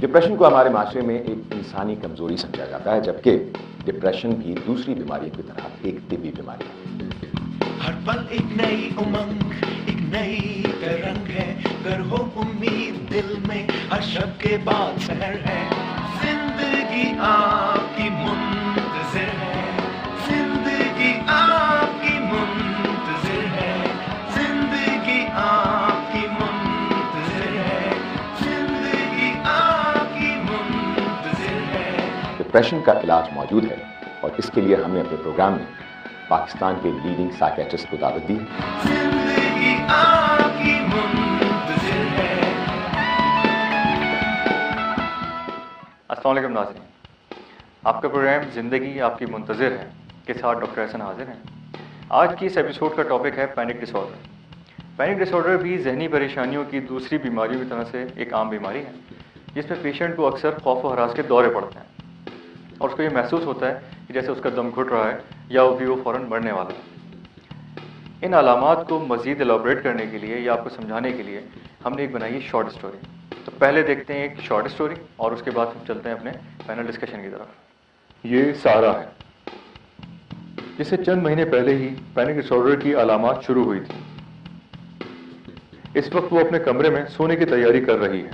Depression کو ہمارے معاشرے میں ایک انسانی کمزوری سمجھا جاتا ہے، جبکہ ڈپریشن بھی دوسری بیماریوں کی طرح ایک طبی بیماری ہے۔ ہر پل ایک نئی امنگ، ایک نئی رنگ ہے، گر ہو امید دل میں ہر شب کے بعد سحر ہے، زندگی آپ کی منتظر ہے، زندگی آپ کی منتظر ہے، زندگی آپ کی منتظر ہے، زندگی آپ کی منتظر ہے۔ ڈپریشن کا علاج موجود ہے اور اس کے لیے ہم نے اپنے پروگرام میں پاکستان کے لیڈنگ سائیکیٹرسٹ کو دعوت دی ہے۔ زندگی آپ کی منتظر ہے۔ السلام علیکم ناظرین، آپ کا پروگرام زندگی آپ کی منتظر ہے کے ساتھ ڈاکٹر احسن حاضر ہیں۔ آج کی اس ایپیسوڈ کا ٹاپک ہے پینک ڈس آرڈر۔ پینک ڈس آرڈر بھی ذہنی پریشانیوں کی دوسری بیماریوں کی طرح سے ایک عام بیماری ہے، جس میں پیشنٹ کو اکثر خوف و ہراس کے دورے پڑتے ہیں اور اس کو یہ محسوس ہوتا ہے کہ جیسے اس کا دم گھٹ رہا ہے یا وہ فوراً مرنے والا ہے۔ ان علامات کو مزید ایلابریٹ کرنے کے لیے یا آپ کو سمجھانے کے لیے ہم نے ایک بنائی ہے شارٹ اسٹوری۔ تو پہلے دیکھتے ہیں ایک شارٹ اسٹوری اور اس کے بعد ہم چلتے ہیں اپنے پینل ڈسکشن کی طرف۔ یہ سارا ہے، جسے چند مہینے پہلے ہی پینک ڈس آرڈر کی علامات شروع ہوئی تھی۔ اس وقت وہ اپنے کمرے میں سونے کی تیاری کر رہی ہے،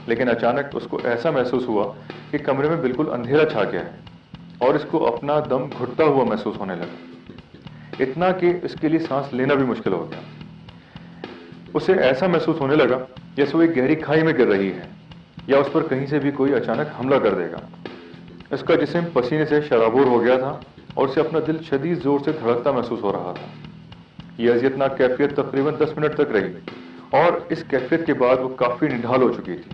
لیکن اچانک اس کو ایسا محسوس ہوا کہ کمرے میں بالکل اندھیرا چھا گیا ہے اور اس کو اپنا دم گھٹتا ہوا محسوس ہونے لگا، اتنا کہ اس کے لیے سانس لینا بھی مشکل ہو گیا۔ اسے ایسا محسوس ہونے لگا جیسے وہ ایک گہری کھائی میں گر رہی ہے یا اس پر کہیں سے بھی کوئی اچانک حملہ کر دے گا۔ اس کا جسم پسینے سے شرابور ہو گیا تھا اور اسے اپنا دل شدید زور سے دھڑکتا محسوس ہو رہا تھا۔ یہ اذیتناک کیفیت تقریباً 10 منٹ تک رہی اور اس کیفیت کے بعد وہ کافی نڈھال ہو چکی تھی۔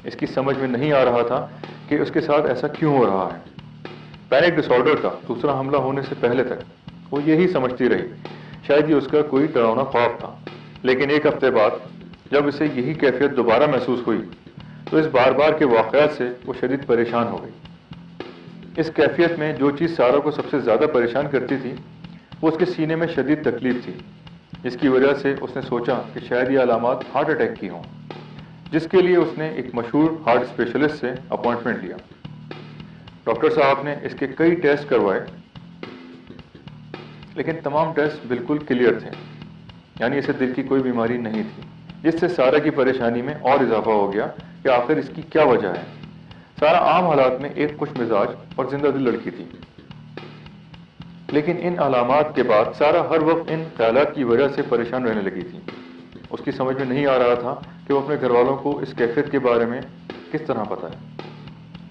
اس کی سمجھ میں نہیں آ رہا تھا کہ اس کے ساتھ ایسا کیوں ہو رہا ہے۔ پینک ڈس آرڈر کا دوسرا حملہ ہونے سے پہلے تک وہ یہی سمجھتی رہی، شاید یہ اس کا کوئی ڈراؤنا خواب تھا، لیکن ایک ہفتے بعد جب اسے یہی کیفیت دوبارہ محسوس ہوئی تو اس بار بار کے واقعات سے وہ شدید پریشان ہو گئی۔ اس کیفیت میں جو چیز سارا کو سب سے زیادہ پریشان کرتی تھی وہ اس کے سینے میں شدید تکلیف تھی، جس کی وجہ سے اس نے سوچا کہ شاید یہ علامات ہارٹ اٹیک کی ہوں، جس کے لیے اس نے ایک مشہور ہارٹ اسپیشلسٹ سے اپوائنٹمنٹ لیا۔ ڈاکٹر صاحب نے اس کے کئی ٹیسٹ کروائے، لیکن تمام ٹیسٹ بالکل کلیئر تھے، یعنی اسے دل کی کوئی بیماری نہیں تھی، جس سے سارا کی پریشانی میں اور اضافہ ہو گیا کہ آخر اس کی کیا وجہ ہے۔ سارا عام حالات میں ایک خوش مزاج اور زندہ دل لڑکی تھی، لیکن ان علامات کے بعد سارا ہر وقت ان خیالات کی وجہ سے پریشان رہنے لگی تھی۔ اس کی سمجھ میں نہیں آ رہا تھا کہ وہ اپنے گھر والوں کو اس کیفیت کے بارے میں کس طرح پتہ ہے،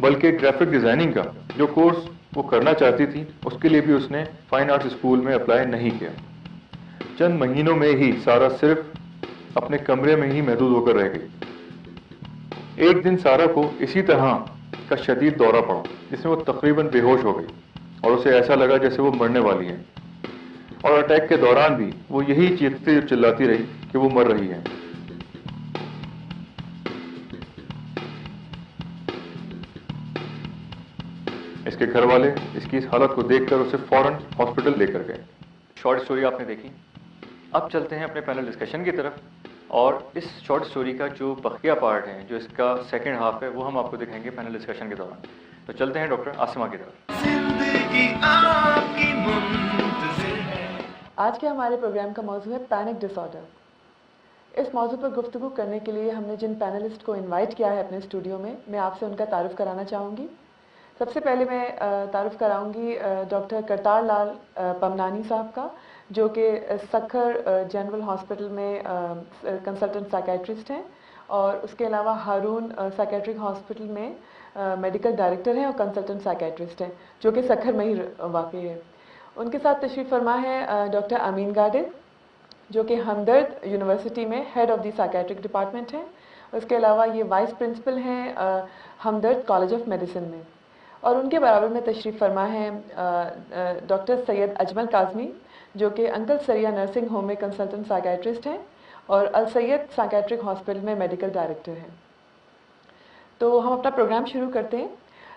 بلکہ گرافک ڈیزائننگ کا جو کورس وہ کرنا چاہتی تھی اس کے لیے بھی اس نے فائن آرٹس اسکول میں اپلائی نہیں کیا۔ چند مہینوں میں ہی سارا صرف اپنے کمرے میں ہی محدود ہو کر رہ گئی۔ ایک دن سارا کو اسی طرح کا شدید دورہ پڑا جس میں وہ تقریباً بے ہوش ہو گئی اور اسے ایسا لگا جیسے وہ مرنے والی ہے، اور اٹیک کے دوران بھی وہ یہی چیختی چلاتی رہی کہ وہ مر رہی ہے۔ اس کے گھر والے اس کی اس حالت کو دیکھ کر اسے فوراً ہاسپٹل لے کر گئے۔ شارٹ سٹوری آپ نے دیکھی، اب چلتے ہیں اپنے پینل ڈسکشن کی طرف، اور اس شارٹ سٹوری کا جو بقیہ پارٹ ہے، جو اس کا سیکنڈ ہاف ہے، وہ ہم آپ کو دکھائیں گے پینل ڈسکشن کے دوران۔ تو چلتے ہیں ڈاکٹر عاصمہ کی طرف۔ زندگی آپ کی منتظر ہے۔ آج کے ہمارے پروگرام کا موضوع ہے پینک ڈس آرڈر۔ اس موضوع پر گفتگو کرنے کے لیے ہم نے جن پینلسٹ کو انوائٹ کیا ہے اپنے اسٹوڈیو میں آپ سے ان کا تعارف کرانا چاہوں گی۔ سب سے پہلے میں تعارف کراؤں گی ڈاکٹر کرتار لال پمنانی صاحب کا، جو کہ سکھر جنرل ہاسپٹل میں کنسلٹنٹ سائیکیٹرسٹ ہیں، اور اس کے علاوہ ہارون سائیکیٹرک ہاسپٹل میں میڈیکل ڈائریکٹر ہیں اور کنسلٹنٹ سائیکیٹرسٹ ہیں، جو کہ سکھر میں ہی واقع ہے۔ ان کے ساتھ تشریف فرما ہے ڈاکٹر امین گاڈے، جو کہ ہمدرد یونیورسٹی میں head of the psychiatric department ہیں۔ اس کے علاوہ یہ وائس پرنسپل ہیں ہمدرد کالج آف میڈیسن میں، اور ان کے برابر میں تشریف فرما ہے ڈاکٹر سید اجمل کاظمی، جو کہ انکل سریا نرسنگ ہوم میں کنسلٹنٹ سائیکیٹرسٹ ہیں اور السید سائیکیٹرک ہاسپٹل میں میڈیکل ڈائریکٹر ہیں۔ تو ہم اپنا پروگرام شروع کرتے ہیں۔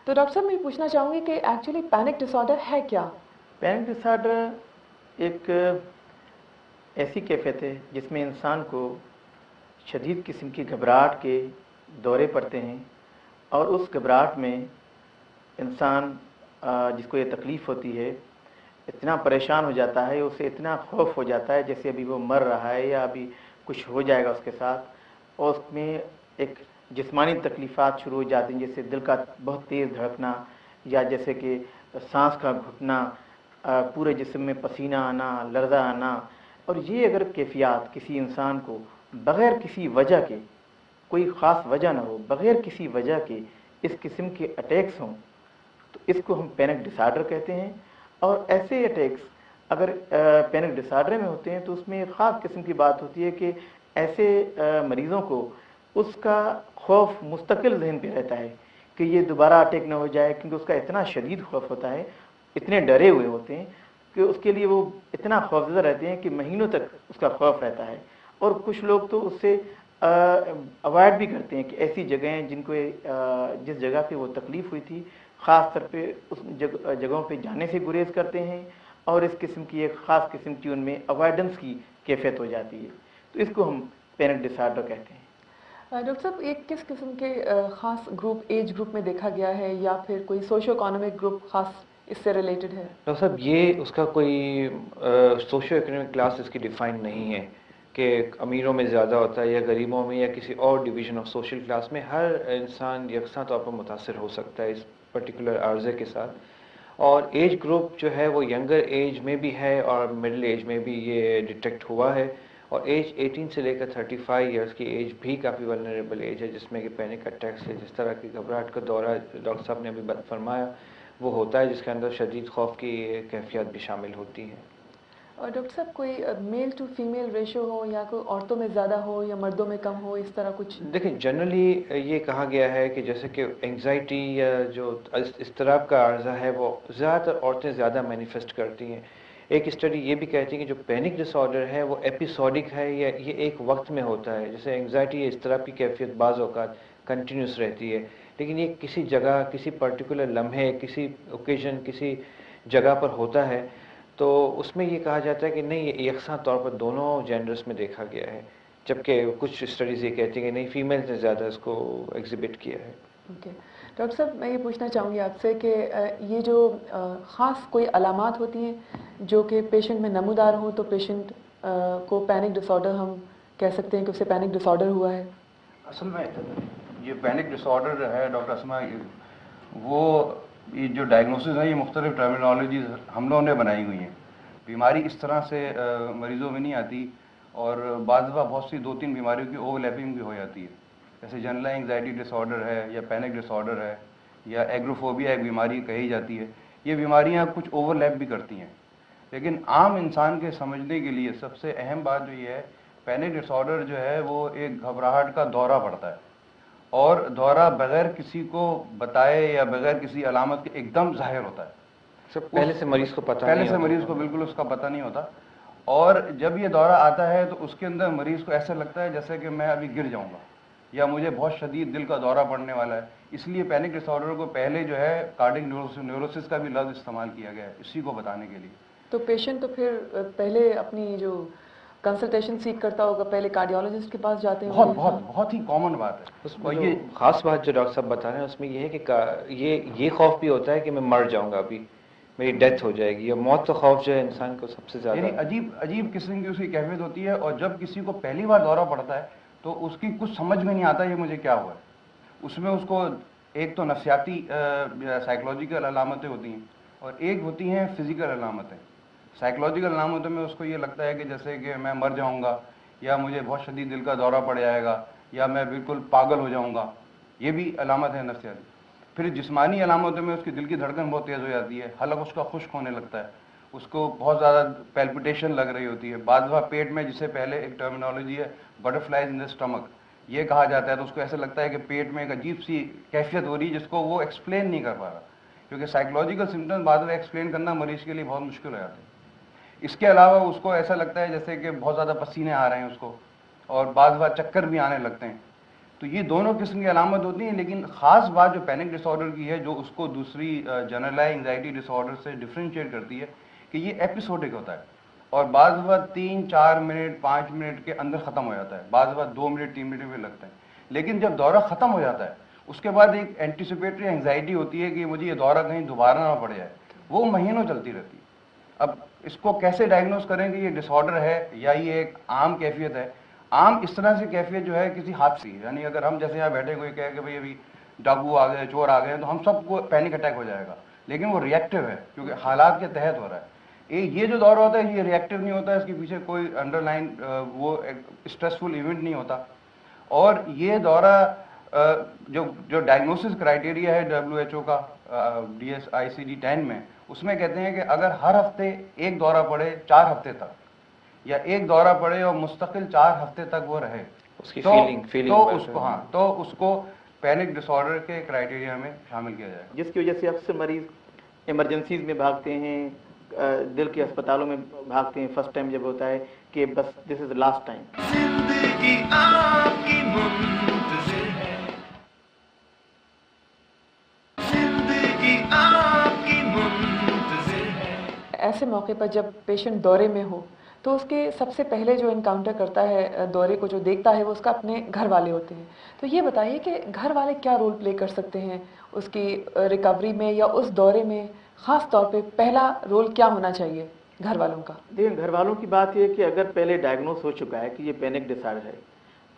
تو ڈاکٹر صاحب میں پوچھنا چاہوں گی کہ ایکچولی پینک ڈس آرڈر ہے کیا؟ پینک ڈس آرڈر ایک ایسی کیفیت ہے جس میں انسان کو شدید قسم کی گھبراہٹ کے دورے پڑتے ہیں اور اس گھبراہٹ میں انسان جس کو یہ تکلیف ہوتی ہے اتنا پریشان ہو جاتا ہے، اسے اتنا خوف ہو جاتا ہے جیسے ابھی وہ مر رہا ہے یا ابھی کچھ ہو جائے گا اس کے ساتھ، اور اس میں ایک جسمانی تکلیفات شروع ہو جاتی ہیں، جیسے دل کا بہت تیز دھڑکنا یا جیسے کہ سانس کا گھٹنا، پورے جسم میں پسینہ آنا، لرزہ آنا. اور یہ اگر کیفیات کسی انسان کو بغیر کسی وجہ کے، کوئی خاص وجہ نہ ہو، بغیر کسی وجہ کے اس قسم کے اٹیکس ہوں تو اس کو ہم پینک ڈس آرڈر کہتے ہیں. اور ایسے اٹیکس اگر پینک ڈس آرڈر میں ہوتے ہیں تو اس میں ایک خاص قسم کی بات ہوتی ہے کہ ایسے مریضوں کو اس کا خوف مستقل ذہن پہ رہتا ہے کہ یہ دوبارہ اٹیک نہ ہو جائے، کیونکہ اس کا اتنا شدید خوف ہوتا ہے، اتنے ڈرے ہوئے ہوتے ہیں کہ اس کے لیے وہ اتنا خوفزدہ رہتے ہیں کہ مہینوں تک اس کا خوف رہتا ہے. اور کچھ لوگ تو اس سے اوائڈ بھی کرتے ہیں کہ ایسی جگہیں جن کو جس جگہ پہ وہ تکلیف ہوئی تھی خاص طور پہ اس جگہوں پہ جانے سے گریز کرتے ہیں، اور اس قسم کی ایک خاص قسم کی ان میں اوائڈنس کی کیفیت ہو جاتی ہے. تو اس کو ہم پینک ڈس آرڈر کہتے ہیں. ڈاکٹر صاحب، ایک کس قسم کے خاص گروپ ایج گروپ میں دیکھا گیا ہے یا پھر کوئی سوشو اکانومک گروپ خاص اس سے ریلیٹڈ ہے؟ ڈاکٹر صاحب یہ اس کا کوئی سوشو اکنامک کلاس اس کی ڈیفائن نہیں ہے کہ امیروں میں زیادہ ہوتا ہے یا غریبوں میں یا کسی اور ڈویژن آف سوشل کلاس میں. ہر انسان یکساں طور پر متاثر ہو سکتا ہے اس پرٹیکولر عارضے کے ساتھ. اور ایج گروپ جو ہے وہ ینگر ایج میں بھی ہے اور مڈل ایج میں بھی یہ ڈیٹیکٹ ہوا ہے. اور ایج 18 سے لے کر 35 ایئرس کی ایج بھی کافی ولنریبل ایج ہے جس میں کہ پینک اٹیکس ہے، جس طرح کی گھبراہٹ کا دورہ ڈاکٹر صاحب نے ابھی فرمایا وہ ہوتا ہے، جس کے اندر شدید خوف کی کیفیت بھی شامل ہوتی ہیں. اور ڈاکٹر صاحب کوئی میل ٹو فیمیل ریشو ہو یا کوئی عورتوں میں زیادہ ہو یا مردوں میں کم ہو، اس طرح کچھ؟ دیکھیں جنرلی یہ کہا گیا ہے کہ جیسے کہ انگزائٹی یا جو اضطراب کا عارضہ ہے وہ زیادہ تر عورتیں زیادہ مینیفیسٹ کرتی ہیں. ایک اسٹڈی یہ بھی کہتی ہے کہ جو پینک ڈس آرڈر ہے وہ ایپیسوڈک ہے یا یہ ایک وقت میں ہوتا ہے. جیسے انگزائٹی یا اضطراب کی کیفیت بعض اوقات کنٹینیوس رہتی ہے، لیکن یہ کسی جگہ، کسی پرٹیکولر لمحے، کسی اوکیزن، کسی جگہ پر ہوتا ہے. تو اس میں یہ کہا جاتا ہے کہ نہیں، یہ یکساں طور پر دونوں جینڈرز میں دیکھا گیا ہے، جبکہ کچھ اسٹڈیز یہ کہتی ہیں کہ نہیں، فیمیلز نے زیادہ اس کو ایگزیبٹ کیا ہے. اوکے ڈاکٹر صاحب، میں یہ پوچھنا چاہوں گی آپ سے کہ یہ جو خاص کوئی علامات ہوتی ہیں جو کہ پیشنٹ میں نمودار ہوں تو پیشنٹ کو پینک ڈس آرڈر ہم کہہ سکتے ہیں کہ اسے پینک ڈس آرڈر ہوا ہے؟ اصل میں یہ پینک ڈس آرڈر ہے ڈاکٹر اسما، وہ یہ جو ڈائگنوسز ہیں یہ مختلف ٹرمینالوجیز ہم لوگوں نے بنائی ہوئی ہیں. بیماری اس طرح سے مریضوں میں نہیں آتی، اور بعض دفعہ بہت سی 2-3 بیماریوں کی اوور لیپنگ بھی ہو جاتی ہے. جیسے جنرل انگزائٹی ڈس آرڈر ہے یا پینک ڈس آرڈر ہے یا ایگروفوبیا ایک بیماری کہی جاتی ہے. یہ بیماریاں کچھ اوور لیپ بھی کرتی ہیں، لیکن عام انسان کے سمجھنے کے لیے سب سے اہم بات جو یہ ہے، پینک ڈس آرڈر جو ہے وہ ایک گھبراہٹ کا دورہ پڑتا ہے، اور دورہ بغیر کسی کو بتائے یا بغیر کسی علامت کے ایک دم ظاہر ہوتا ہے. پہلے سے مریض کو پتہ پہلے سے مریض کو بالکل اس کا پتہ نہیں ہوتا، اور جب یہ دورہ آتا ہے تو اس کے اندر مریض کو ایسا لگتا ہے جیسے کہ میں ابھی گر جاؤں گا یا مجھے بہت شدید دل کا دورہ پڑنے والا ہے. اس لیے پینک ڈس آرڈر کو پہلے جو ہے کارڈک نیوروسس کا بھی لفظ استعمال کیا گیا ہے اسی کو بتانے کے لیے. تو پیشنٹ تو پھر پہلے اپنی جو کنسلٹیشن سیکھ کرتا ہوگا، پہلے کارڈیولوجسٹ کے پاس جاتے ہیں؟ بہت ہی کامن بات ہے. اور یہ خاص بات جو ڈاکٹر صاحب بتا رہے ہیں اس میں یہ ہے کہ یہ خوف بھی ہوتا ہے کہ میں مر جاؤں گا، ابھی میری ڈیتھ ہو جائے گی. یا موت کا خوف جو ہے انسان کو سب سے زیادہ، یعنی عجیب قسم کی اس کی کیفیت ہوتی ہے. اور جب کسی کو پہلی بار دورہ پڑتا ہے تو اس کی کچھ سمجھ میں نہیں آتا یہ مجھے کیا ہوا ہے. اس میں اس کو ایک تو نفسیاتی سائیکولوجیکل علامتیں ہوتی ہیں اور ایک ہوتی ہیں فزیکل علامتیں. سائیکولوجیکل علامتوں میں اس کو یہ لگتا ہے کہ جیسے کہ میں مر جاؤں گا یا مجھے بہت شدید دل کا دورہ پڑ جائے گا یا میں بالکل پاگل ہو جاؤں گا، یہ بھی علامت ہے نفسیاتی. پھر جسمانی علامتوں میں اس کی دل کی دھڑکن بہت تیز ہو جاتی ہے، حلق اس کا خشک ہونے لگتا ہے، اس کو بہت زیادہ پیلپٹیشن لگ رہی ہوتی ہے. بعض دفعہ پیٹ میں، جسے پہلے ایک ٹرمینالوجی ہے بٹرفلائز ان دا اسٹمک یہ کہا جاتا ہے، تو اس کو ایسا لگتا ہے کہ پیٹ میں ایک عجیب سی کیفیت ہو رہی ہے جس کو وہ ایکسپلین نہیں کر پا رہا، کیونکہ سائیکولوجیکل سمٹمز بعد میں ایکسپلین کرنا مریض کے لیے بہت مشکل ہو جاتا ہے. اس کے علاوہ اس کو ایسا لگتا ہے جیسے کہ بہت زیادہ پسینے آ رہے ہیں اس کو، اور بعض بار چکر بھی آنے لگتے ہیں. تو یہ دونوں قسم کی علامت ہوتی ہیں. لیکن خاص بات جو پینک ڈس آرڈر کی ہے، جو اس کو دوسری جنرلائز انگزائٹی ڈس آرڈر سے ڈفرینشیٹ کرتی ہے، کہ یہ ایپیسوڈک ہوتا ہے اور بعض بار 3-4 منٹ 5 منٹ کے اندر ختم ہو جاتا ہے، بعض بار 2 منٹ 3 منٹ میں لگتا ہے. لیکن جب دورہ ختم ہو جاتا ہے اس کے بعد ایک اینٹیسپیٹری انگزائٹی ہوتی ہے کہ مجھے یہ دورہ کہیں دوبارہ نہ پڑ جائے، وہ مہینوں چلتی رہتی ہے۔ اب اس کو کیسے ڈائگنوز کریں کہ یہ ڈس آرڈر ہے یا یہ ایک عام کیفیت ہے؟ عام اس طرح سے کیفیت جو ہے کسی حادثے، یعنی اگر ہم جیسے یہاں بیٹھے کوئی کہے کہ بھائی ابھی ڈاکو آ گئے، چور آ گئے، تو ہم سب کو پینک اٹیک ہو جائے گا، لیکن وہ ریئیکٹیو ہے کیونکہ حالات کے تحت ہو رہا ہے۔ یہ جو دورہ ہوتا ہے یہ ریئیکٹیو نہیں ہوتا ہے، اس کے پیچھے کوئی انڈر لائن وہ اسٹریسفل ایونٹ نہیں ہوتا۔ اور یہ دورہ جو ڈائگنوسس کرائٹیریا ہے WHO کا DSICD-10 میں، اس میں کہتے ہیں کہ اگر ہر ہفتے ایک دورہ پڑے 4 ہفتے تک، یا ایک دورہ پڑے اور مستقل 4 ہفتے تک وہ رہے، اس کی تو اس کو پینک ڈس آرڈر کے کرائٹیریا میں شامل کیا جائے، جس کی وجہ سے اکثر مریض ایمرجنسیز میں بھاگتے ہیں، دل کے اسپتالوں میں بھاگتے ہیں فرسٹ ٹائم جب ہوتا ہے کہ بس دس از لاسٹ ٹائم۔ زندگی آپ کی منتظر ہے، زندگی آپ کی منتظر ہے۔ ایسے موقع پر جب پیشنٹ دورے میں ہو تو اس کے سب سے پہلے جو انکاؤنٹر کرتا ہے دورے کو، جو دیکھتا ہے، وہ اس کا اپنے گھر والے ہوتے ہیں۔ تو یہ بتائیے کہ گھر والے کیا رول پلے کر سکتے ہیں اس کی ریکوری میں یا اس دورے میں؟ خاص طور پہ پہلا رول کیا ہونا چاہیے گھر والوں کا؟ دیکھیں، گھر والوں کی بات یہ ہے کہ اگر پہلے ڈائگنوز ہو چکا ہے کہ یہ پینک ڈس آرڈر ہے،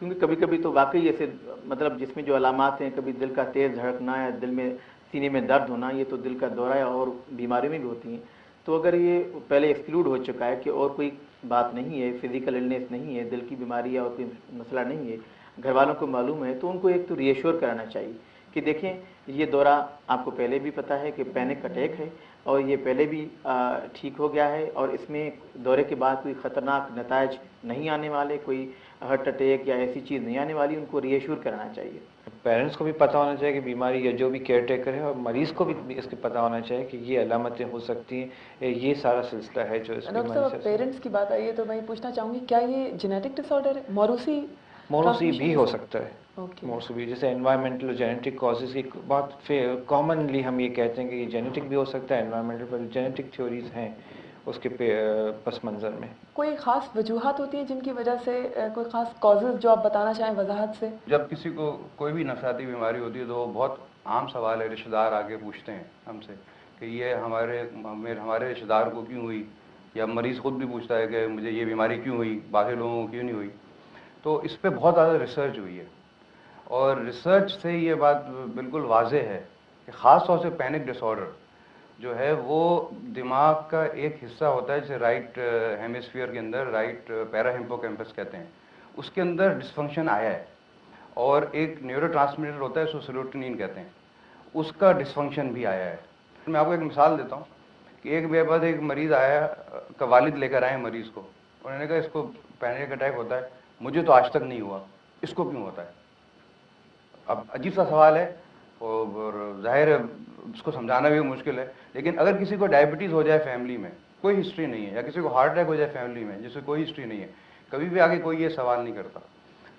کیونکہ کبھی کبھی تو واقعی ایسے مطلب جس میں جو علامات ہیں، کبھی دل کا تیز دھڑکنا یا دل میں سینے میں درد ہونا، یہ تو دل کا دورہ ہے اور بیماریوں میں بھی ہوتی ہیں۔ تو اگر یہ پہلے ایکسکلوڈ ہو چکا ہے کہ اور کوئی بات نہیں ہے، فزیکل النیس نہیں ہے، دل کی بیماری یا اور کوئی مسئلہ نہیں ہے، گھر والوں کو معلوم ہے، تو ان کو ایک تو ری ایشور کرانا چاہیے کہ دیکھیں یہ دورہ آپ کو پہلے بھی پتہ ہے کہ پینک اٹیک ہے اور یہ پہلے بھی ٹھیک ہو گیا ہے، اور اس میں دورے کے بعد کوئی خطرناک نتائج نہیں آنے والے، کوئی ہارٹ اٹیک یا ایسی چیز نہیں آنے والی، ان کو ری ایشور کرانا چاہیے۔ پیرنٹس کو بھی پتہ ہونا چاہیے کہ بیماری یا جو بھی کیئر ٹیکر ہے، اور مریض کو بھی اس کے پتہ ہونا چاہیے کہ یہ علامتیں ہو سکتی ہیں، یہ سارا سلسلہ ہے جو اس ڈاکٹر صاحب، پیرنٹس کی بات آئی ہے تو میں پوچھنا چاہوں گی، کیا یہ جینیٹک ڈس آرڈر ہے؟ موروثی بھی ہو سکتا ہے، موروثی بھی، جیسے انوائرمنٹل جینیٹک کازز کی بات کامنلی ہم یہ کہتے ہیں کہ یہ جینیٹک بھی ہو سکتا ہے، انوائرمنٹل پر جینیٹک تھیوریز ہیں اس کے پس منظر میں۔ کوئی خاص وجوہات ہوتی ہیں جن کی وجہ سے، کوئی خاص کازز جو آپ بتانا چاہیں وضاحت سے؟ جب کسی کو کوئی بھی نفسیاتی بیماری ہوتی ہے تو بہت عام سوال ہے، رشتہ دار آگے پوچھتے ہیں ہم سے کہ یہ ہمارے رشتہ دار کو کیوں ہوئی، یا مریض خود بھی پوچھتا ہے کہ مجھے یہ بیماری کیوں ہوئی، باقی لوگوں کو کیوں نہیں ہوئی۔ تو اس پہ بہت زیادہ ریسرچ ہوئی ہے، اور ریسرچ سے یہ بات بالکل واضح ہے کہ خاص طور سے پینک ڈس آرڈر جو ہے وہ دماغ کا ایک حصہ ہوتا ہے جسے رائٹ ہیمسفیئر کے اندر رائٹ پیرا ہیمپوکیمپس کہتے ہیں، اس کے اندر ڈسفنکشن آیا ہے، اور ایک نیورو ٹرانسمیٹر ہوتا ہے، اس کو سیروٹونین کہتے ہیں، اس کا ڈسفنکشن بھی آیا ہے۔ میں آپ کو ایک مثال دیتا ہوں کہ ایک میرے پاس ایک مریض آیا کا والد لے کر آئے مریض کو، انہوں نے کہا اس کو پینک اٹیک ہوتا ہے، مجھے تو آج تک نہیں ہوا، اس کو کیوں ہوتا ہے؟ اب عجیب سا سوال ہے اور ظاہر ہے اس کو سمجھانا بھی مشکل ہے، لیکن اگر کسی کو ڈائبٹیز ہو جائے فیملی میں، کوئی ہسٹری نہیں ہے، یا کسی کو ہارٹ اٹیک ہو جائے فیملی میں جس سے کوئی ہسٹری نہیں ہے، کبھی بھی آگے کوئی یہ سوال نہیں کرتا۔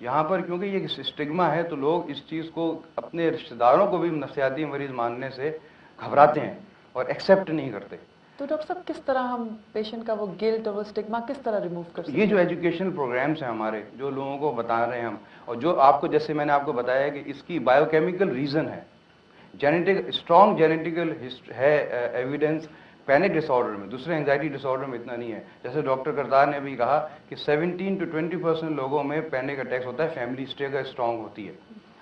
یہاں پر کیونکہ یہ اسٹگما ہے تو لوگ اس چیز کو اپنے رشتہ داروں کو بھی نفسیاتی مریض ماننے سے گھبراتے ہیں اور ایکسیپٹ نہیں کرتے۔ تو ڈاکٹر صاحب، کس طرح ہم پیشنٹ کا وہ گلٹ اور وہ اسٹگما کس طرح ریموو کر سکتے ہیں؟ یہ جو ایجوکیشنل پروگرامس ہیں ہمارے، جو لوگوں کو بتا رہے ہیں ہم، اور جو آپ کو جیسے میں نے آپ کو بتایا کہ اس کی بایو کیمیکل ریزن ہے، جینیٹک اسٹرانگ جینیٹیکل ہے ایویڈنس پینک ڈس آرڈر میں، دوسرے انگزائٹی ڈس آرڈر میں اتنا نہیں ہے۔ جیسے ڈاکٹر کرتار نے بھی کہا کہ 17 to 20% لوگوں میں پینک اٹیکس ہوتا ہے، فیملی ہسٹری اگر اسٹرانگ ہوتی ہے،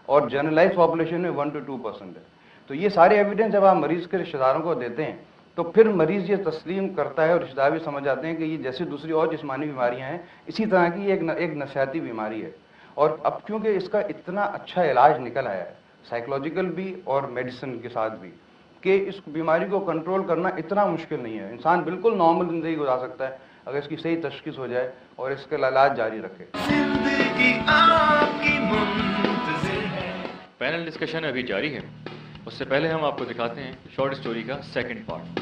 اور جنرلائز پاپولیشن میں 1 to 2% ہے۔ تو یہ سارے ایویڈنس جب آپ مریض کے رشتہ داروں کو دیتے ہیں تو پھر مریض یہ تسلیم کرتا ہے اور رشتہ دار بھی سمجھ جاتے ہیں کہ یہ جیسے دوسری اور جسمانی بیماریاں ہیں اسی طرح کی یہ ایک نفسیاتی بیماری ہے۔ اور اب کیونکہ اس کا اتنا اچھا علاج نکل آیا ہے، سائیکولوجیکل بھی اور میڈیسن کے ساتھ بھی، کہ اس بیماری کو کنٹرول کرنا اتنا مشکل نہیں ہے، انسان بالکل نارمل زندگی گزار سکتا ہے اگر اس کی صحیح تشخیص ہو جائے اور اس کا علاج جاری رکھے۔ زندگی آپ کی منتظر ہے۔ پینل ڈسکشن ابھی جاری ہے، اس سے پہلے ہم آپ کو دکھاتے ہیں شارٹ سٹوری کا سیکنڈ پارٹ۔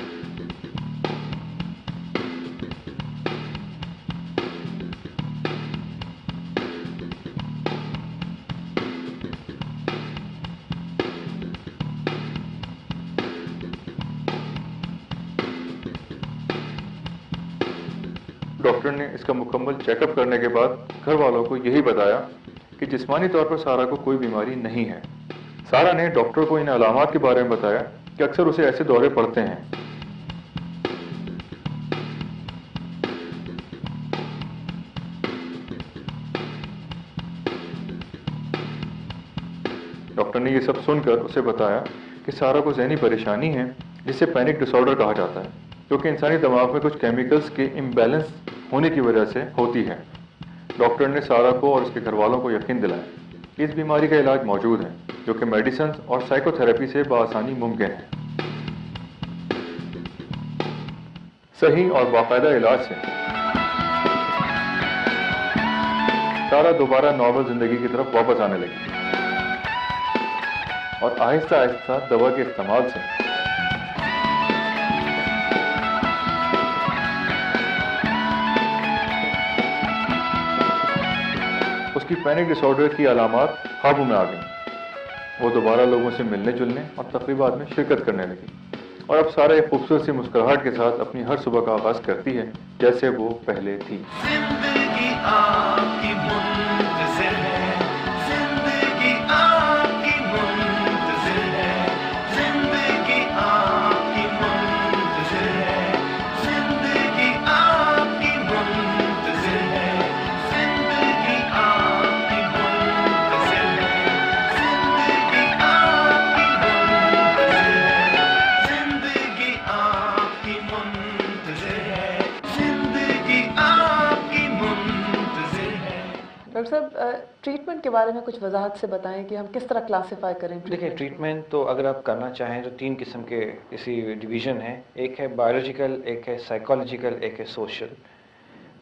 ڈاکٹر نے اس کا مکمل چیک اپ کرنے کے بعد گھر والوں کو یہی بتایا کہ جسمانی طور پر سارا کو کوئی بیماری نہیں ہے. سارا نے ڈاکٹر کو ان علامات کے بارے میں بتایا کہ اکثر اسے ایسے دورے پڑتے ہیں. ڈاکٹر نے یہ سب سن کر اسے بتایا کہ سارا کو ذہنی پریشانی ہے جسے پینک ڈس آرڈر کہا جاتا ہے، جو کہ انسانی دماغ میں کچھ کیمیکلز کے امبیلنس ہونے کی وجہ سے ہوتی ہے. ڈاکٹر نے سارا کو اور اس کے گھر والوں کو یقین دلایا کہ اس بیماری کا علاج موجود ہے، جو کہ میڈیسنز اور سائیکو تھراپی سے بآسانی ممکن ہے. صحیح اور باقاعدہ علاج سے سارا دوبارہ نارمل زندگی کی طرف واپس آنے لگی اور آہستہ آہستہ دوا کے استعمال سے اس کی پینک ڈس آرڈر کی علامات قابو میں آ گئیں. وہ دوبارہ لوگوں سے ملنے جلنے اور تقریبات میں شرکت کرنے لگی اور اب سارا ایک خوبصورت سی مسکراہٹ کے ساتھ اپنی ہر صبح کا آغاز کرتی ہے جیسے وہ پہلے تھی. زندگی آپ کی منتظر ہے، زندگی آپ کی منتظر ہے، زندگی آپ کی منتظر ہے، زندگی آپ کی منتظر ہے، زندگی آپ کی منتظر ہے، زندگی آپ کی منتظر ہے، زندگی آپ کی منتظر ہے. ڈاکٹر صاحب ٹریٹمنٹ کے بارے میں کچھ وضاحت سے بتائیں کہ ہم کس طرح کلاسیفائی کریں. دیکھیں ٹریٹمنٹ تو اگر آپ کرنا چاہیں تو 3 قسم کے اسی ڈویژن ہیں. ایک ہے بایولوجیکل، ایک ہے سائیکالوجیکل، ایک ہے سوشل.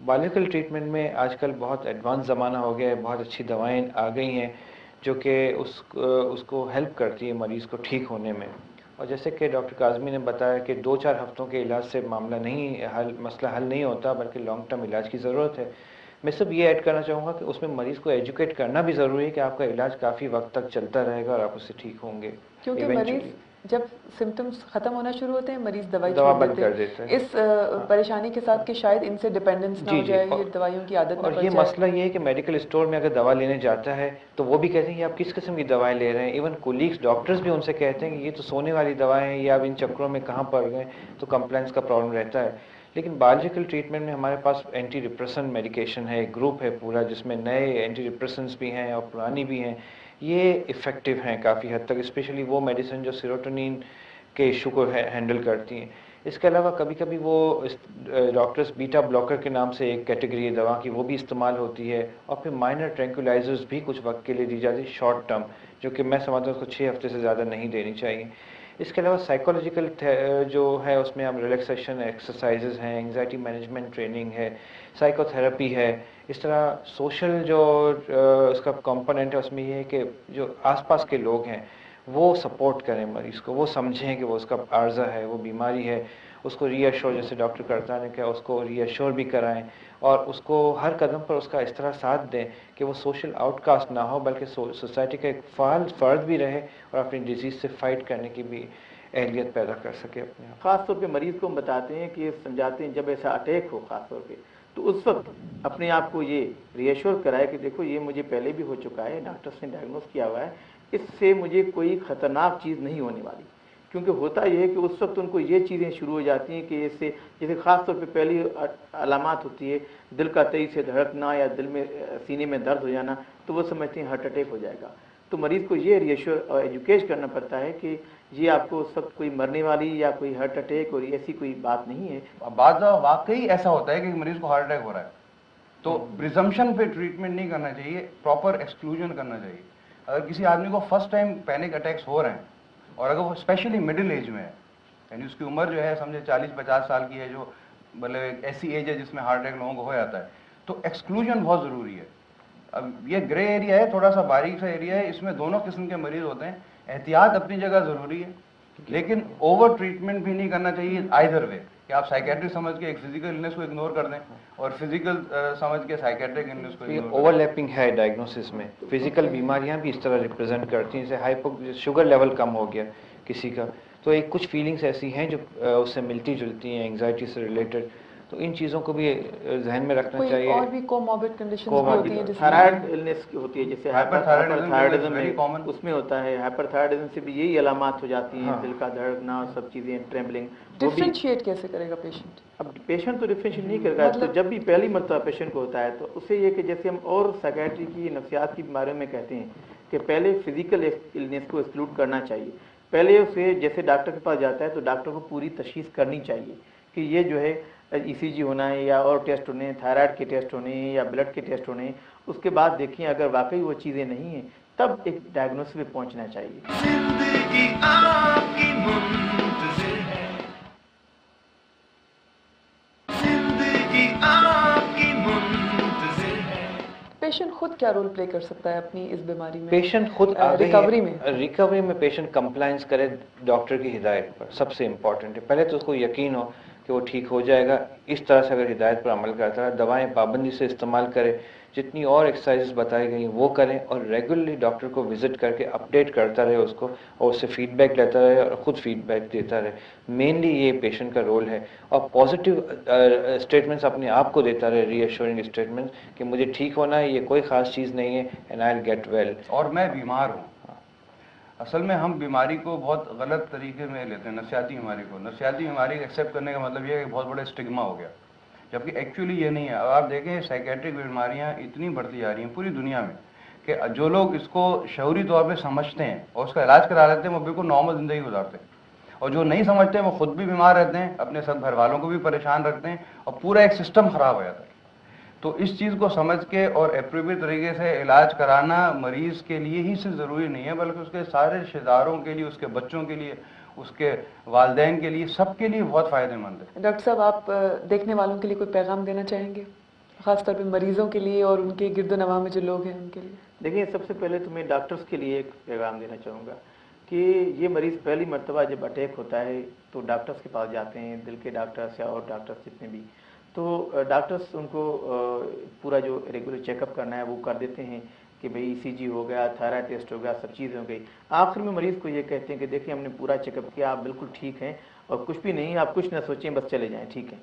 بایولوجیکل ٹریٹمنٹ میں آج کل بہت ایڈوانس زمانہ ہو گیا ہے، بہت اچھی دوائیں آ گئی ہیں جو کہ اس کو ہیلپ کرتی ہے مریض کو ٹھیک ہونے میں. اور جیسے کہ ڈاکٹر کاظمی نے بتایا کہ 2-4 ہفتوں کے علاج سے معاملہ مسئلہ حل نہیں ہوتا بلکہ لانگ ٹرم علاج کی ضرورت ہے. میں صرف یہ ایڈ کرنا چاہوں گا کہ اس میں مریض کو ایجوکیٹ کرنا بھی ضروری ہے کہ آپ کا علاج کافی وقت تک چلتا رہے گا اور آپ اس سے ٹھیک ہوں گے. کیونکہ مریض جب سمٹمز ختم ہونا شروع ہوتے ہیں مریض دوا چھوڑ بند کر دیتا ہے اس پریشانی کے ساتھ کہ شاید ان سے ڈیپینڈنس نہ ہو جائے، یہ دوائیوں کی عادت نہ اور پڑ یہ جائے. مسئلہ یہ ہے کہ میڈیکل اسٹور میں اگر دوا لینے جاتا ہے تو وہ بھی کہتے ہیں کہ آپ کس قسم کی دوائیں لے رہے ہیں. ایون کولیگس ڈاکٹرز بھی ان سے کہتے ہیں کہ یہ تو سونے والی دوائیں ہیں، یہ آپ ان چکروں میں کہاں پڑ گئے. تو کمپلائنس کا پرابلم رہتا ہے. لیکن بایولوجیکل ٹریٹمنٹ میں ہمارے پاس اینٹی ڈپریسنٹ میڈیکیشن ہے، ایک گروپ ہے پورا جس میں نئے اینٹی ڈپریسنٹس بھی ہیں اور پرانی بھی ہیں. یہ افیکٹو ہیں کافی حد تک، اسپیشلی وہ میڈیسن جو سیروٹونین کے ایشو کو ہینڈل کرتی ہیں. اس کے علاوہ کبھی کبھی وہ ڈاکٹرز بیٹا بلاکر کے نام سے ایک کیٹیگری ہے دوا کی، وہ بھی استعمال ہوتی ہے. اور پھر مائنر ٹرینکولائزرز بھی کچھ وقت کے لیے دی جاتی ہے شارٹ ٹرم، جو کہ میں سمجھتا ہوں اس کو 6 ہفتے سے زیادہ نہیں دینی چاہیے. اس کے علاوہ سائیکولوجیکل جو ہے اس میں ہم ریلیکسیشن ایکسرسائزز ہیں، انگزائٹی مینجمنٹ ٹریننگ ہے، سائیکو تھراپی ہے. اس طرح سوشل جو اس کا کمپوننٹ ہے اس میں یہ ہے کہ جو آس پاس کے لوگ ہیں وہ سپورٹ کریں مریض کو، وہ سمجھیں کہ وہ اس کا عارضہ ہے، وہ بیماری ہے. اس کو ری ایشور، جیسے ڈاکٹر کرتا نے کہا، اس کو ری ایشور بھی کرائیں اور اس کو ہر قدم پر اس کا اس طرح ساتھ دیں کہ وہ سوشل آؤٹ کاسٹ نہ ہو بلکہ سوسائٹی کا ایک فعال فرد بھی رہے اور اپنی ڈیزیز سے فائٹ کرنے کی بھی اہلیت پیدا کر سکے اپنے آپ. خاص طور پہ مریض کو ہم بتاتے ہیں کہ سمجھاتے ہیں جب ایسا اٹیک ہو خاص طور پہ تو اس وقت اپنے آپ کو یہ ری ایشور کرائے کہ دیکھو یہ مجھے پہلے بھی ہو چکا ہے، ڈاکٹرس نے ڈائگنوز کیا ہوا ہے، اس سے مجھے کوئی خطرناک چیز نہیں ہونے والی. کیونکہ ہوتا یہ ہے کہ اس وقت ان کو یہ چیزیں شروع ہو جاتی ہیں کہ اس سے جیسے خاص طور پہ پہلی علامات ہوتی ہے دل کا تیزی سے دھڑکنا یا دل میں سینے میں درد ہو جانا، تو وہ سمجھتے ہیں ہارٹ اٹیک ہو جائے گا. تو مریض کو یہ ری ایشور اور ایجوکیٹ کرنا پڑتا ہے کہ یہ آپ کو اس وقت کوئی مرنے والی یا کوئی ہارٹ اٹیک اور ایسی کوئی بات نہیں ہے. بعض واقعی ایسا ہوتا ہے کہ مریض کو ہارٹ اٹیک ہو رہا ہے تو پریزمپشن پہ ٹریٹمنٹ نہیں کرنا چاہیے، پراپر ایکسکلوژن کرنا چاہیے. اگر کسی آدمی کو فرسٹ ٹائم پینک اٹیکس ہو رہے ہیں اور اگر وہ اسپیشلی مڈل ایج میں ہے، یعنی اس کی عمر جو ہے سمجھے 40-50 سال کی ہے، جو مطلب ایک ایسی ایج ہے جس میں ہارٹ اٹیک لوگوں کو ہو جاتا ہے، تو ایکسکلوژن بہت ضروری ہے. اب یہ گرے ایریا ہے، تھوڑا سا باریک سا ایریا ہے، اس میں دونوں قسم کے مریض ہوتے ہیں. احتیاط اپنی جگہ ضروری ہے لیکن اوور ٹریٹمنٹ بھی نہیں کرنا چاہیے آئیدر وے، کہ آپ سائیکیٹرک سمجھ کے ایک فزیکل النس کو اگنور کر دیں اور فزیکل سمجھ کے سائیکیٹرک النس کو اگنور کر دیں. اوور لیپنگ ہے ڈائگنوسس میں. فزیکل بیماریاں بھی اس طرح ریپرزینٹ کرتی ہیں، جیسے شوگر لیول کم ہو گیا کسی کا تو ایک کچھ فیلنگس ایسی ہیں جو اس سے ملتی جلتی ہیں، انگزائٹی سے ریلیٹڈ. تو ان چیزوں کو بھی ذہن میں رکھنا کوئی چاہیے. اور بھی کوموربڈ کنڈیشنز بھی ہوتی ہیں جس میں تھائرائڈ النس ہوتی ہے جیسے Hyperthyroidism ہائپرتھائرائڈزم very common. اس میں ہوتا ہے. ہائپرتھائرائڈزم سے بھی یہی علامات ہو جاتی ہیں, ہاں. دل کا دھڑکنا اور سب چیزیں, ٹریمبلنگ. ڈفرینشیٹ کیسے کرے گا پیشنٹ؟ اب پیشنٹ تو ڈفرینشیٹ نہیں کرے گا. تو جب بھی پہلی مرتبہ پیشنٹ کو ہوتا ہے تو اسے یہ کہ جیسے ہم اور سائیکیٹری کی نفسیات کی بیماریوں میں کہتے ہیں کہ پہلے فزیکل النس کو ایکسکلوڈ کرنا چاہیے. پہلے اسے جیسے ڈاکٹر کے پاس جاتا ہے تو ڈاکٹر کو پوری تشخیص کرنی چاہیے کہ یہ جو ہے ای سی جی ہونا ہے یا اور ٹیسٹ ہونے ہیں, تھائرائڈ کے ٹیسٹ ہونے ہیں یا بلڈ کے ٹیسٹ ہونے ہیں. اس کے بعد دیکھیں اگر واقعی وہ چیزیں نہیں ہیں تب ایک ڈائگنوسس پہ پہنچنا چاہیے. زندگی آپ کی منتظر ہے, زندگی آپ کی منتظر ہے. پیشنٹ خود کیا رول پلے کر سکتا ہے اپنی اس بیماری میں؟ پیشنٹ خود ریکوری میں پیشنٹ کمپلائنس کرے ڈاکٹر کی ہدایت پر, سب سے امپورٹنٹ ہے. پہلے تو اس کو یقین ہو کہ وہ ٹھیک ہو جائے گا. اس طرح سے اگر ہدایت پر عمل کرتا ہے, دوائیں پابندی سے استعمال کرے, جتنی اور ایکسرسائزز بتائی گئی وہ کریں, اور ریگولرلی ڈاکٹر کو وزٹ کر کے اپڈیٹ کرتا رہے اس کو, اور اس سے فیڈ بیک لیتا رہے اور خود فیڈ بیک دیتا رہے. مینلی یہ پیشنٹ کا رول ہے. اور پازیٹیو اسٹیٹمنٹس اپنے آپ کو دیتا رہے, ری ایشورنگ اسٹیٹمنٹس کہ مجھے ٹھیک ہونا ہے, یہ کوئی خاص چیز نہیں ہے, and I will get well. اور میں بیمار ہوں. اصل میں ہم بیماری کو بہت غلط طریقے میں لیتے ہیں, نفسیاتی بیماری کو. نفسیاتی بیماری ایکسیپٹ کرنے کا مطلب یہ ہے کہ بہت بڑا اسٹگما ہو گیا, جبکہ ایکچولی یہ نہیں ہے. اب آپ دیکھیں سائیکیٹرک بیماریاں اتنی بڑھتی جا رہی ہیں پوری دنیا میں کہ جو لوگ اس کو شعوری طور پہ سمجھتے ہیں اور اس کا علاج کرا لیتے ہیں وہ بالکل نارمل زندگی گزارتے ہیں, اور جو نہیں سمجھتے ہیں وہ خود بھی بیمار رہتے ہیں, اپنے سب گھر والوں کو بھی پریشان رکھتے ہیں, اور پورا ایک سسٹم خراب ہو جاتا ہے. تو اس چیز کو سمجھ کے اور اپروپریٹ طریقے سے علاج کرانا مریض کے لیے ہی صرف ضروری نہیں ہے, بلکہ اس کے سارے رشتہ داروں کے لیے, اس کے بچوں کے لیے, اس کے والدین کے لیے, سب کے لیے بہت فائدہ مند ہے. ڈاکٹر صاحب, آپ دیکھنے والوں کے لیے کوئی پیغام دینا چاہیں گے, خاص طور پہ مریضوں کے لیے اور ان کے گرد و نواح میں جو لوگ ہیں ان کے لیے؟ دیکھیں, سب سے پہلے تو میں ڈاکٹرز کے لیے ایک پیغام دینا چاہوں گا کہ یہ مریض پہلی مرتبہ جب اٹیک ہوتا ہے تو ڈاکٹرز کے پاس جاتے ہیں, دل کے ڈاکٹرز یا اور ڈاکٹرز جتنے بھی, تو ڈاکٹرز ان کو پورا جو ریگولر چیک اپ کرنا ہے وہ کر دیتے ہیں کہ بھئی ای سی جی ہو گیا, تھائرائڈ ٹیسٹ ہو گیا, سب چیزیں ہو گئی. آخر میں مریض کو یہ کہتے ہیں کہ دیکھیں ہم نے پورا چیک اپ کیا, آپ بالکل ٹھیک ہیں اور کچھ بھی نہیں, آپ کچھ نہ سوچیں, بس چلے جائیں, ٹھیک ہے.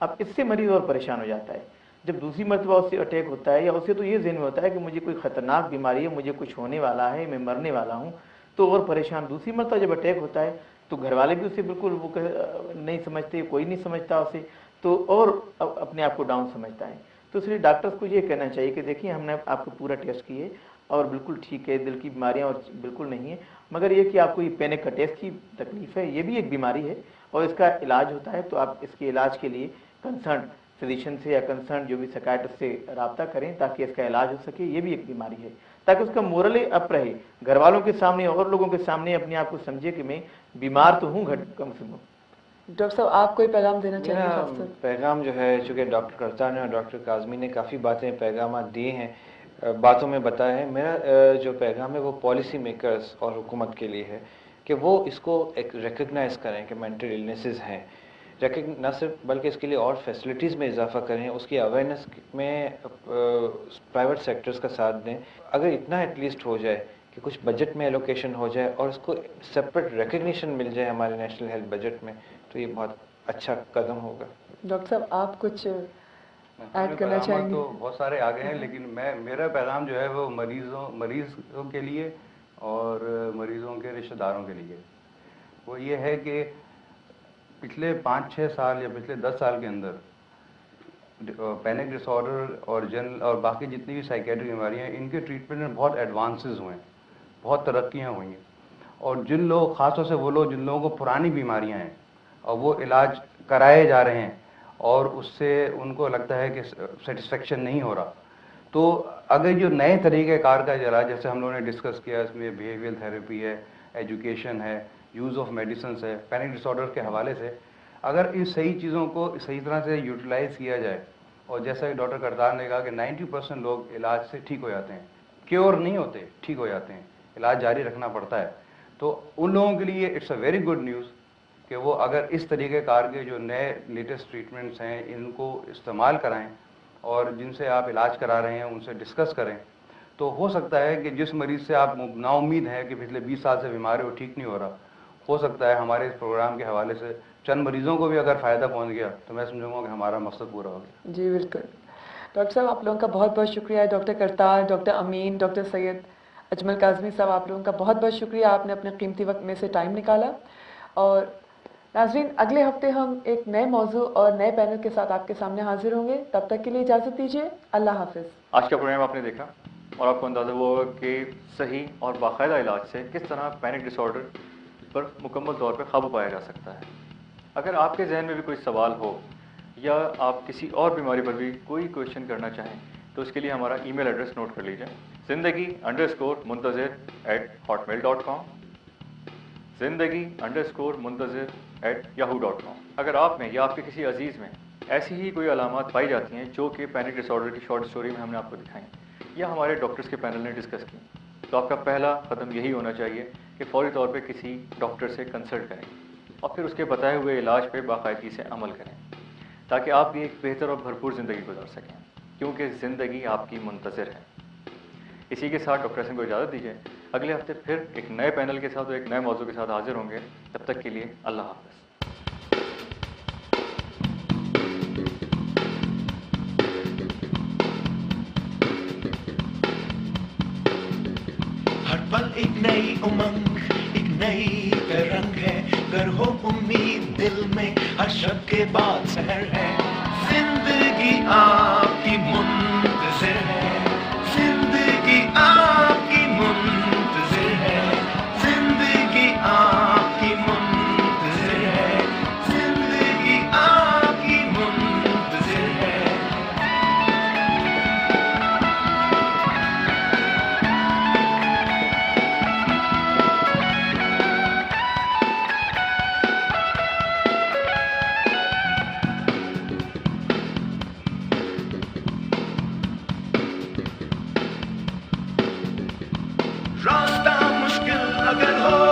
اب اس سے مریض اور پریشان ہو جاتا ہے. جب دوسری مرتبہ اس سے اٹیک ہوتا ہے یا اسے تو یہ ذہن میں ہوتا ہے کہ مجھے کوئی خطرناک بیماری ہے, مجھے کچھ ہونے والا ہے, میں مرنے والا ہوں, تو اور پریشان. دوسری مرتبہ جب اٹیک ہوتا ہے تو گھر والے بھی اسے بالکل وہ نہیں سمجھتے, کوئی نہیں سمجھتا اسے, تو اور اپنے آپ کو ڈاؤن سمجھتا ہے. تو اس لیے ڈاکٹرز کو یہ کہنا چاہیے کہ دیکھیں ہم نے آپ کو پورا ٹیسٹ کیے اور بالکل ٹھیک ہے, دل کی بیماریاں اور بالکل نہیں ہیں, مگر یہ کہ آپ کو یہ پینک اٹیک کی تکلیف ہے, یہ بھی ایک بیماری ہے اور اس کا علاج ہوتا ہے. تو آپ اس کے علاج کے لیے کنسرن فزیشین سے یا کنسرن جو بھی سائیکیٹرسٹ سے رابطہ کریں تاکہ اس کا علاج ہو سکے. یہ بھی ایک بیماری ہے, تاکہ اس کا مورل اپ رہے, گھر والوں کے سامنے اور لوگوں کے سامنے اپنے آپ کو سمجھے کہ میں بیمار تو ہوں کم سے کم. ڈاکٹر صاحب, آپ کوئی پیغام دینا چاہیں گے؟ خاص طور پیغام جو ہے, چونکہ ڈاکٹر کرتا نے اور ڈاکٹر کاظمی نے کافی باتیں پیغامات دیے ہیں, باتوں میں بتایا ہے. میرا جو پیغام ہے وہ پالیسی میکرز اور حکومت کے لیے ہے کہ وہ اس کو ایک ریکگنائز کریں کہ مینٹل النیسز ہیں, نہ صرف بلکہ اس کے لیے اور فیسلٹیز میں اضافہ کریں, اس کی اویئرنیس میں پرائیویٹ سیکٹرز کا ساتھ دیں. اگر اتنا ایٹ لیسٹ ہو جائے کہ کچھ بجٹ میں ایلوکیشن ہو جائے اور اس کو سپریٹ ریکگنیشن مل جائے ہمارے نیشنل ہیلتھ بجٹ میں, تو یہ بہت اچھا قدم ہوگا. ڈاکٹر صاحب, آپ کچھ ایڈ کرنا چاہیں گے؟ تو بہت سارے آگے ہیں, لیکن میرا پیغام جو ہے وہ مریضوں کے لیے اور مریضوں کے رشتہ داروں کے لیے وہ یہ ہے کہ پچھلے 5-6 سال یا پچھلے 10 سال کے اندر پینک ڈس آرڈر اور باقی جتنی بھی سائیکیٹرک بیماریاں ہیں ان کے ٹریٹمنٹ میں بہت ایڈوانسز ہوئے ہیں, بہت ترقیاں ہوئی ہیں. اور جن لوگ, خاص طور سے وہ لوگ جن لوگوں کو پرانی بیماریاں ہیں اور وہ علاج کرائے جا رہے ہیں اور اس سے ان کو لگتا ہے کہ سیٹسفیکشن نہیں ہو رہا, تو اگر جو نئے طریقہ کار کا علاج جیسے ہم لوگوں نے ڈسکس کیا, اس میں بیہیویئر تھراپی ہے, ایجوکیشن ہے, یوز آف میڈیسنس ہے, پینک ڈس آرڈر کے حوالے سے اگر ان صحیح چیزوں کو صحیح طرح سے یوٹیلائز کیا جائے, اور جیسا کہ ڈاکٹر کرتار نے کہا کہ 90% لوگ علاج سے ٹھیک ہو جاتے ہیں, کیور نہیں ہوتے, ٹھیک ہو جاتے ہیں, علاج جاری رکھنا پڑتا ہے, تو ان لوگوں کے لیے it's a very good news کہ وہ اگر اس طریقہ کار کے جو نئے لیٹسٹ ٹریٹمنٹس ہیں ان کو استعمال کرائیں اور جن سے آپ علاج کرا رہے ہیں ان سے ڈسکس کریں, تو ہو سکتا ہے کہ جس مریض سے آپ نا امید ہیں کہ پچھلے 20 سال سے بیمار ہے وہ ٹھیک نہیں ہو رہا, ہو سکتا ہے ہمارے اس پروگرام کے حوالے سے چند مریضوں کو بھی اگر فائدہ پہنچ گیا تو میں سمجھوں گا کہ ہمارا مقصد پورا ہو گیا. جی بالکل. ڈاکٹر صاحب آپ لوگوں کا بہت بہت شکریہ. ڈاکٹر کرتار, ڈاکٹر امین, ڈاکٹر سید اجمل کاظمی صاحب, آپ لوگوں کا بہت بہت شکریہ, آپ نے اپنے قیمتی وقت میں سے ٹائم نکالا. اور ناظرین, اگلے ہفتے ہم ایک نئے موضوع اور نئے پینل کے ساتھ آپ کے سامنے حاضر ہوں گے. تب تک کے لیے اجازت دیجیے. اللہ حافظ. آج کا پروگرام آپ نے دیکھا اور آپ کو اندازہ ہوا ہوگا کہ صحیح اور باقاعدہ علاج سے کس طرح پینک ڈس آرڈر پر مکمل طور پہ قابو پایا جا سکتا ہے. اگر آپ کے ذہن میں بھی کوئی سوال ہو یا آپ کسی اور بیماری پر بھی کوئی کویشچن کرنا چاہیں تو اس کے لیے ہمارا ای میل ایڈریس نوٹ کر لیجیے, zindagi_muntazir@hotmail.com, zindagi_muntazir@yahoo.com. اگر آپ میں یا آپ کے کسی عزیز میں ایسی ہی کوئی علامات پائی جاتی ہیں جو کہ پینک ڈس آرڈر کی شارٹ اسٹوری میں ہم نے آپ کو دکھائیں یا ہمارے ڈاکٹرز کے پینل نے ڈسکس کی, تو آپ کا پہلا قدم یہی ہونا چاہیے کہ فوری طور پہ کسی ڈاکٹر سے کنسلٹ کریں اور پھر اس کے بتائے ہوئے علاج پہ باقاعدگی سے عمل کریں تاکہ آپ بھی ایک بہتر اور بھرپور زندگی گزار سکیں, کیونکہ زندگی آپ کی منتظر ہے. اسی کے ساتھ ڈاکٹر حسن کو اجازت دیجیے. اگلے ہفتے پھر ایک نئے پینل کے ساتھ اور ایک نئے موضوع کے ساتھ حاضر ہوں گے. تب تک کے لیے اللہ حافظ. ہر پل ایک نئی امنگ, ایک نئی رنگ ہے, گر ہو امید دل میں, ہر شب کے بعد سحر ہے. زندگی آپ کی منتظر ہے, زندگی آپ کی منتظر ہے, زندگی آپ کی منتظر ہے, زندگی آپ کی منتظر ہے. راستہ مشکل اگر ہو